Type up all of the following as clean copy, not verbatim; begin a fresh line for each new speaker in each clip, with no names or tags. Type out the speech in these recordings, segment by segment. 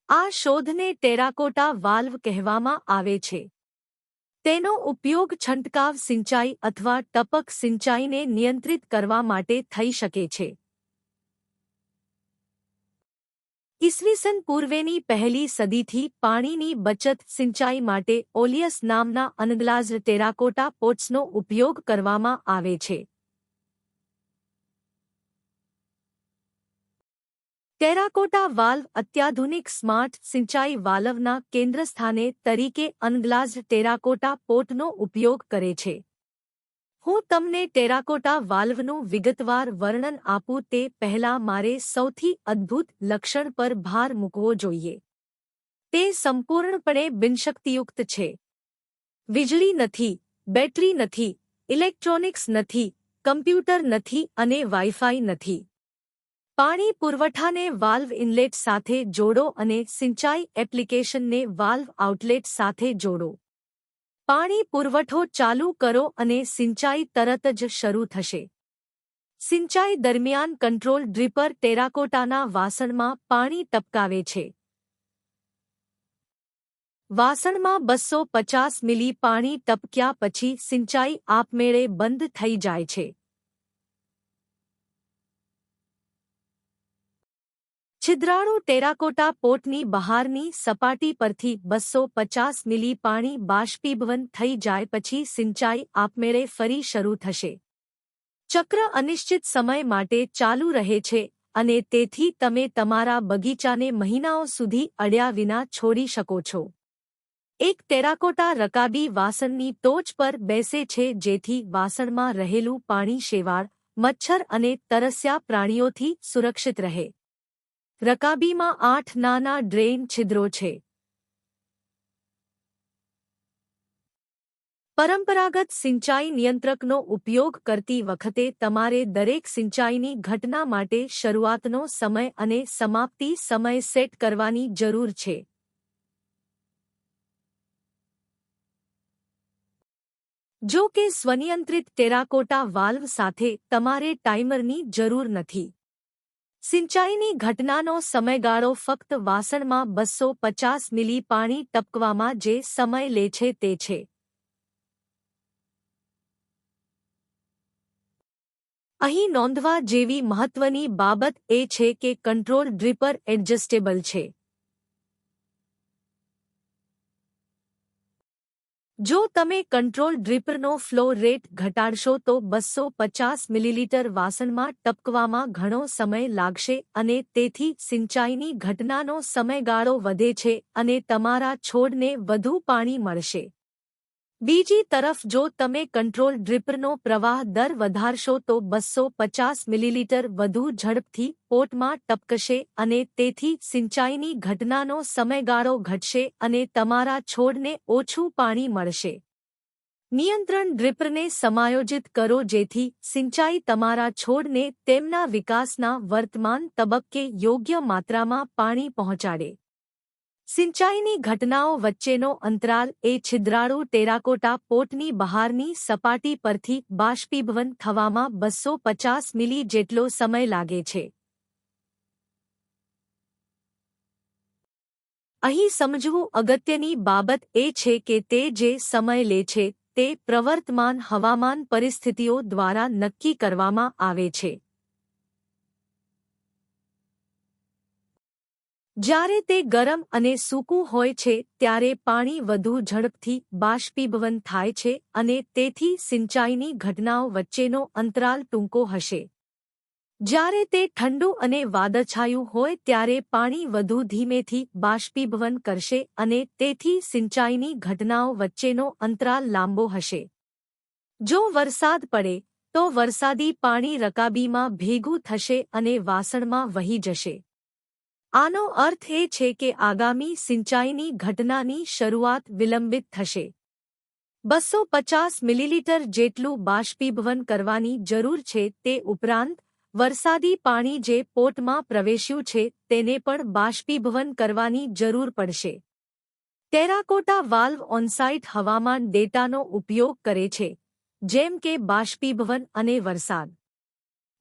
આ શોધને terracotta valve કહેવામાં આવે છે. તેનો ઉપયોગ છંટકાવ સિંચાઈ અથવા ટપક સિંચાઈને નિયંત્રિત કરવા માટે થઈ શકે છે. ઈસવીસન પૂર્વેની પહેલી સદીથી પાણીની બચત સિંચાઈ માટે ઓલિયસ નામના અનગ્લાઝ્ડ ટેરાકોટા પોટ્સનો ઉપયોગ કરવામાં આવે છે. ટેરાકોટા વાલ્વ અત્યાધુનિક સ્માર્ટ સિંચાઈ વાલ્વના કેન્દ્રસ્થાને તરીકે અનગ્લાઝ્ડ ટેરાકોટા પોટનો ઉપયોગ કરે છે. હું તમને ટેરાકોટા વાલ્વનું વિગતવાર વર્ણન આપું તે પહેલાં મારે સૌથી અદ્ભુત લક્ષણ પર ભાર મૂકવો જોઈએ. તે સંપૂર્ણપણે બિનશક્તિયુક્ત છે. વીજળી નથી, બેટરી નથી, ઇલેક્ટ્રોનિક્સ નથી, કમ્પ્યુટર નથી અને વાઇફાઈ નથી. પાણી પુરવઠાને વાલ્વ ઇનલેટ સાથે જોડો અને સિંચાઈ એપ્લિકેશનને વાલ્વ આઉટલેટ સાથે જોડો. પાણી પુરવઠો ચાલુ કરો અને સિંચાઈ તરત જ શરૂ થશે. સિંચાઈ દરમિયાન કંટ્રોલ ડ્રીપર ટેરાકોટાના વાસણમાં પાણી ટપકાવે છે. વાસણમાં 250 મિલી પાણી ટપક્યા પછી સિંચાઈ આપમેળે બંધ થઈ જાય છે. છિદ્રાળુ ટેરાકોટા પોટની બહારની સપાટી પરથી 250 મિલી પાણી બાષ્પીભવન થઈ જાય પછી સિંચાઈ આપમેળે ફરી શરૂ થશે. ચક્ર અનિશ્ચિત સમય માટે ચાલુ રહે છે અને તેથી તમે તમારા બગીચાને મહિનાઓ સુધી અડ્યા વિના છોડી શકો છો. એક ટેરાકોટા રકાબી વાસણની ટોચ પર બેસે છે જેથી વાસણમાં રહેલું પાણી શેવાળ, મચ્છર અને તરસ્યા પ્રાણીઓથી સુરક્ષિત રહે. રકાબીમાં 8 નાના ડ્રેઇન છિદ્રો છે. પરંપરાગત સિંચાઈ નિયંત્રકનો ઉપયોગ કરતી વખતે તમારે દરેક સિંચાઈની ઘટના માટે શરૂઆતનો સમય અને સમાપ્તિ સમય સેટ કરવાની જરૂર છે. જો કે સ્વનિયંત્રિત ટેરાકોટા વાલ્વ સાથે તમારે ટાઈમરની જરૂર નથી. સિંચાઈની ઘટનાનો સમયગાળો ફક્ત વાસણમાં 250 મિલી પાણી ટપકવામાં જે સમય લે છે તે છે. અહીં નોંધવા જેવી મહત્વની બાબત એ છે કે કંટ્રોલ ડ્રીપર એડજસ્ટેબલ છે. જો તમે કંટ્રોલ ડ્રીપરનો ફ્લો રેટ ઘટાડશો તો 250 મિલીલીટર વાસણમાં ટપકવામાં ઘણો સમય લાગશે અને તેથી સિંચાઈની ઘટનાનો સમયગાળો વધે છે અને તમારા છોડને વધુ પાણી મળશે. બીજી તરફ જો તમે કંટ્રોલ ડ્રીપરનો પ્રવાહ દર વધારશો તો 250 મિલીલીટર વધુ ઝડપથી પોટમાં ટપકશે અને તેથી સિંચાઈની ઘટનાનો સમયગાળો ઘટશે અને તમારા છોડને ઓછું પાણી મળશે. નિયંત્રણ ડ્રીપરને સમાયોજિત કરો જેથી સિંચાઈ તમારા છોડને તેમના વિકાસના વર્તમાન તબક્કે યોગ્ય માત્રામાં પાણી પહોંચાડે. સિંચાઈની ઘટનાઓ વચ્ચેનો અંતરાલ એ છિદ્રાળુ ટેરાકોટા પોટની બહારની સપાટી પરથી બાષ્પીભવન થવામાં 250 મિલી જેટલો સમય લાગે છે. અહીં સમજવું અગત્યની બાબત એ છે કે તે જે સમય લે છે તે પ્રવર્તમાન હવામાન પરિસ્થિતિઓ દ્વારા નક્કી કરવામાં આવે છે. જ્યારે તે ગરમ અને સૂકું હોય છે ત્યારે પાણી વધુ ઝડપથી બાષ્પીભવન થાય છે અને તેથી સિંચાઈની ઘટનાઓ વચ્ચેનો અંતરાલ ટૂંકો હશે. જ્યારે તે ઠંડુ અને વાદળછાયું હોય ત્યારે પાણી વધુ ધીમેથી બાષ્પીભવન કરશે અને તેથી સિંચાઈની ઘટનાઓ વચ્ચેનો અંતરાલ લાંબો હશે. જો વરસાદ પડે તો વરસાદી પાણી રકાબીમાં ભેગું થશે અને વાસણમાં વહી જશે. આનો અર્થ એ છે કે આગામી સિંચાઈની ઘટનાની શરૂઆત વિલંબિત થશે. 250 મિલીલીટર જેટલું બાષ્પીભવન કરવાની જરૂર છે તે ઉપરાંત વરસાદી પાણી જે પોટમાં પ્રવેશ્યું છે તેને પણ બાષ્પીભવન કરવાની જરૂર પડશે. ટેરાકોટા વાલ્વ ઓનસાઇટ હવામાન ડેટાનો ઉપયોગ કરે છે, જેમ કે બાષ્પીભવન અને વરસાદ.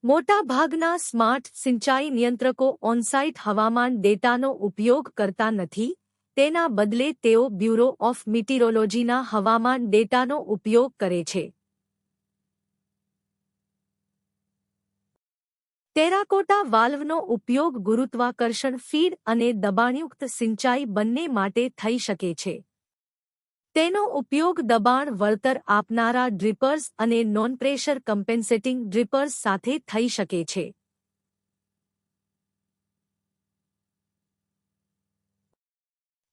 મોટાભાગના સ્માર્ટ સિંચાઈ નિયંત્રકો ઓનસાઇટ હવામાન ડેટાનો ઉપયોગ કરતા નથી, તેના બદલે તેઓ બ્યુરો ઓફ મિટીરોલોજીના હવામાન ડેટાનો ઉપયોગ કરે છે. ટેરાકોટા વાલ્વનો ઉપયોગ ગુરુત્વાકર્ષણ ફીડ અને દબાણયુક્ત સિંચાઈ બંને માટે થઈ શકે છે. તેનો ઉપયોગ દબાણ વળતર આપનારા ડ્રીપર્સ અને નોન-પ્રેશર કમ્પેન્સેટિંગ ડ્રીપર્સ સાથે થઈ શકે છે.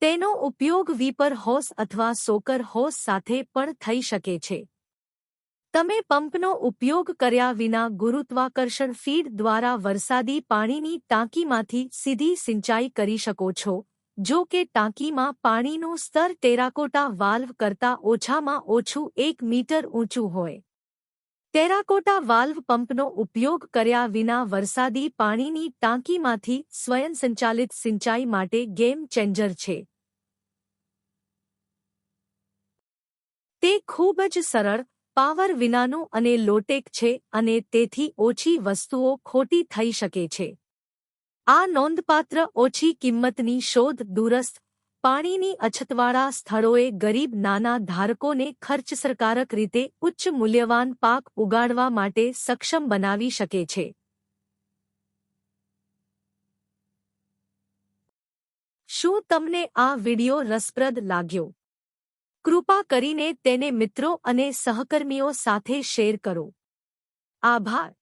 તેનો ઉપયોગ વીપર હોસ અથવા સોકર હોસ સાથે પણ થઈ શકે છે. તમે પંપનો ઉપયોગ કર્યા વિના ગુરુત્વાકર્ષણ ફીડ દ્વારા વરસાદી પાણીની ટાંકીમાંથી સીધી સિંચાઈ કરી શકો છો, જો કે ટાંકીમાં પાણીનું સ્તર ટેરાકોટા વાલ્વ કરતાં ઓછામાં ઓછું 1 મીટર ઊંચું હોય. ટેરાકોટા વાલ્વ પંપનો ઉપયોગ કર્યા વિના વરસાદી પાણીની ટાંકીમાંથી સ્વયંસંચાલિત સિંચાઈ માટે ગેમ ચેન્જર છે. તે ખૂબ જ સરળ, પાવર વિનાનું અને લોટેક છે અને તેથી ઓછી વસ્તુઓ ખોટી થઈ શકે છે. આ નોંધપાત્ર ઓછી કિંમતની શોધ દૂરસ્થ, પાણીની અછતવાળા સ્થળોએ ગરીબ નાના ધારકોને ખર્ચસરકારક રીતે ઉચ્ચ મૂલ્યવાન પાક ઉગાડવા માટે સક્ષમ બનાવી શકે છે. શું તમને આ વિડિયો રસપ્રદ લાગ્યો? કૃપા કરીને તેને મિત્રો અને સહકર્મીઓ સાથે શેર કરો. આભાર.